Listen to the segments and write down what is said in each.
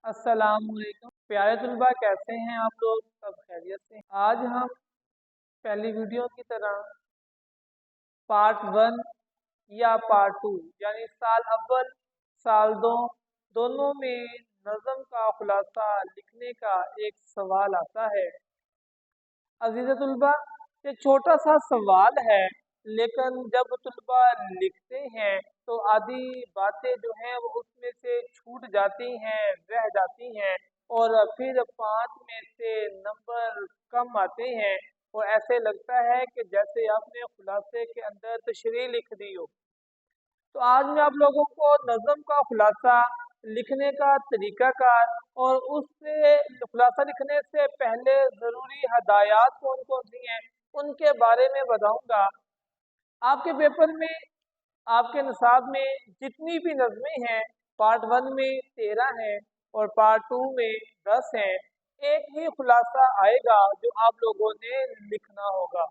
अस्सलामुअलैकुम प्यारे तलबा, कैसे हैं आप लोग? सब खैरियत से हैं? आज हम पहली वीडियो की तरह पार्ट 1 या पार्ट 2 यानी साल अव्वल साल दो दोनों में नज़म का खुलासा लिखने का एक सवाल आता है। अजीज़ तलबा, ये छोटा सा सवाल है, लेकिन जब तलबा लिखते हैं तो आधी बातें जो हैं वो उसमें से छूट जाती हैं, रह जाती हैं, और फिर 5 में से नंबर कम आते हैं और ऐसे लगता है कि जैसे आपने खुलासे के अंदर तशरीह लिख दी हो। तो आज मैं आप लोगों को नज़म का खुलासा लिखने का तरीकाकार और उससे खुलासा लिखने से पहले ज़रूरी हदायत कौन कौन सी हैं उनके बारे में बताऊंगा। आपके पेपर में, आपके निसाब में जितनी भी नज़में हैं, पार्ट 1 में 13 हैं और पार्ट 2 में 10 हैं। एक ही खुलासा आएगा जो आप लोगों ने लिखना होगा।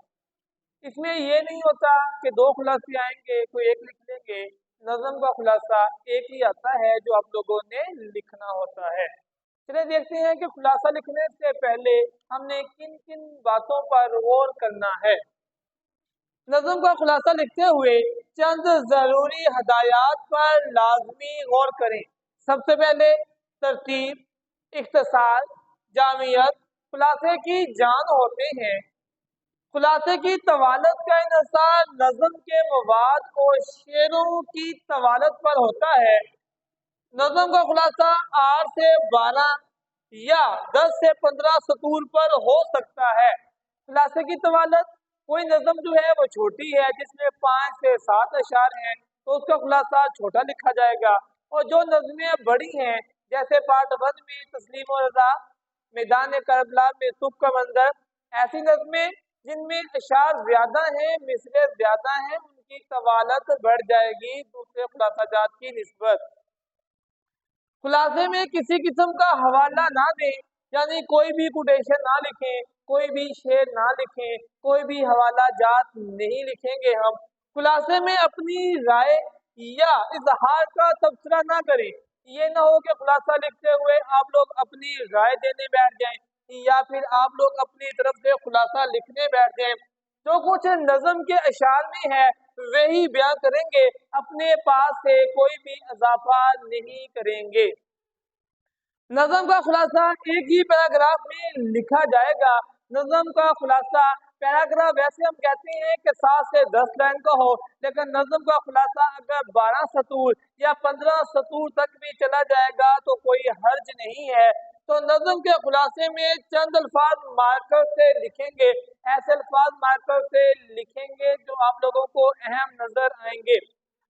इसमें ये नहीं होता कि 2 खुलासे आएंगे, कोई एक लिख लेंगे। नज़म का खुलासा एक ही आता है जो आप लोगों ने लिखना होता है। चलिए देखते हैं कि खुलासा लिखने से पहले हमने किन किन बातों पर गौर करना है। नज़म का खुलासा लिखते हुए चंद ज़रूरी हदायत पर लाजमी गौर करें। सबसे पहले तरतीब, इख्तिसार, जामियत खुलासे की जान होते हैं। खुलासे की तवालत का इन्हिसार नज़म के मवाद और शेरों की तवालत पर होता है। नज़म का खुलासा 8 से 12 या 10 से 15 सतूर पर हो सकता है। खुलासे की तवालत, कोई नज़म जो है वो छोटी है जिसमें 5 से 7 अशार हैं तो उसका खुलासा छोटा लिखा जाएगा, और जो नज़में बड़ी हैं जैसे पार्ट 1 में तस्लीम और रज़ा, मैदान करबला में सुख का मंजर, ऐसी नज़में जिनमें अशार ज्यादा हैं, मिसरे ज्यादा हैं, उनकी तवालत बढ़ जाएगी दूसरे खुलासाजात की निस्बत। खुलासे में किसी किस्म का हवाला ना दें, यानी कोई भी कोटेशन ना लिखें, कोई भी शेर ना लिखें, कोई भी हवाला जात नहीं लिखेंगे हम। खुलासे में अपनी राय या इजहार का तबसरा ना करें। ये ना हो कि खुलासा लिखते हुए आप लोग अपनी राय देने बैठ जाएं या फिर आप लोग अपनी तरफ से खुलासा लिखने बैठ जाएं। जो कुछ नज़म के अशार में है वही बयान करेंगे, अपने पास से कोई भी इजाफा नहीं करेंगे। नज़म का खुलासा एक ही पैराग्राफ में लिखा जाएगा। नज़म का खुलासा पैराग्राफ वैसे हम कहते हैं कि 7 से 10 लाइन का हो, लेकिन नज़म का खुलासा अगर 12 सतूर या 15 सतूर तक भी चला जाएगा तो कोई हर्ज नहीं है। तो नज़म के खुलासे में चंद अल्फाज मार्कर से लिखेंगे, ऐसे अल्फाज मार्कर से लिखेंगे जो आप लोगों को अहम नजर आएंगे।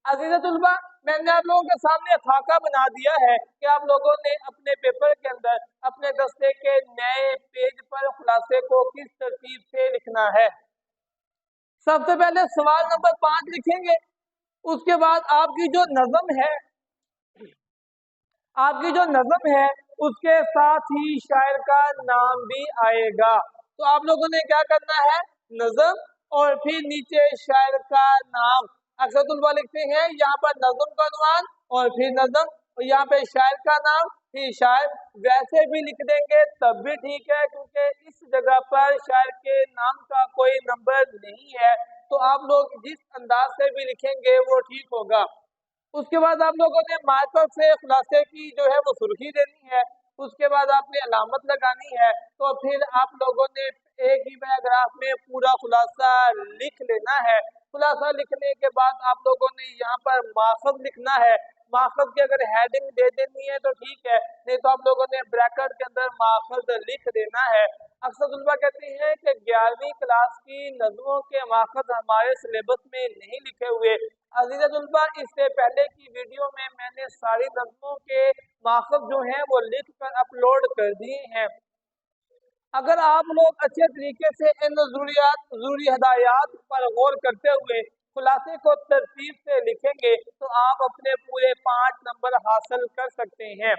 अज़ीज़ तुलबा, मैंने आप लोगों के सामने खाका बना दिया है कि आप लोगों ने अपने पेपर के अंदर अपने दस्ते के नए पेज पर खुलासे को किस तरतीब से लिखना है। सबसे पहले सवाल नंबर 5 लिखेंगे। उसके बाद आपकी जो नज़म है उसके साथ ही शायर का नाम भी आएगा। तो आप लोगों ने क्या करना है, नज़म और फिर नीचे शायर का नाम। अक्सर तुलबा लिखते हैं यहाँ पर नज़म का उन्वान और फिर नज़म, और यहाँ पे शायर का नाम फिर शायर। वैसे भी लिख देंगे तब भी ठीक है, क्योंकि इस जगह पर शायर के नाम का कोई नंबर नहीं है। तो आप लोग जिस अंदाज से भी लिखेंगे वो ठीक होगा। उसके बाद आप लोगों ने मार्कर से खुलासे की जो है वो सुर्खी देनी है। उसके बाद आपने अलामत लगानी है। तो फिर आप लोगों ने एक ही पैराग्राफ में पूरा खुलासा लिख लेना है। खुलासा लिखने के बाद आप लोगों ने यहाँ पर माखज़ लिखना है। माखज़ की अगर हेडिंग दे देनी है तो ठीक है, नहीं तो आप लोगों ने ब्रैकेट के अंदर माखज़ लिख देना है। अक्सर तुलबा कहते हैं कि 11वीं क्लास की नज़मों के माखज़ हमारे सिलेबस में नहीं लिखे हुए। अज़ीज़ तुलबा, इससे पहले की वीडियो में मैंने सारी नज़मों के माखज़ जो हैं वो लिख कर अपलोड कर दिए हैं। अगर आप लोग अच्छे तरीके से इन ज़रूरी हदायत पर गौर करते हुए खुलासे को तरतीब से लिखेंगे तो आप अपने पूरे 5 नंबर हासिल कर सकते हैं।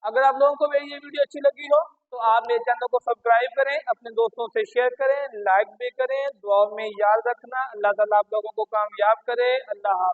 अगर आप लोगों को मेरी ये वीडियो अच्छी लगी हो तो आप मेरे चैनल को सब्सक्राइब करें, अपने दोस्तों से शेयर करें, लाइक भी करें। दुआ में याद रखना। अल्लाह ताला आप लोगों को कामयाब करे। अल्लाह हाफ़िज़।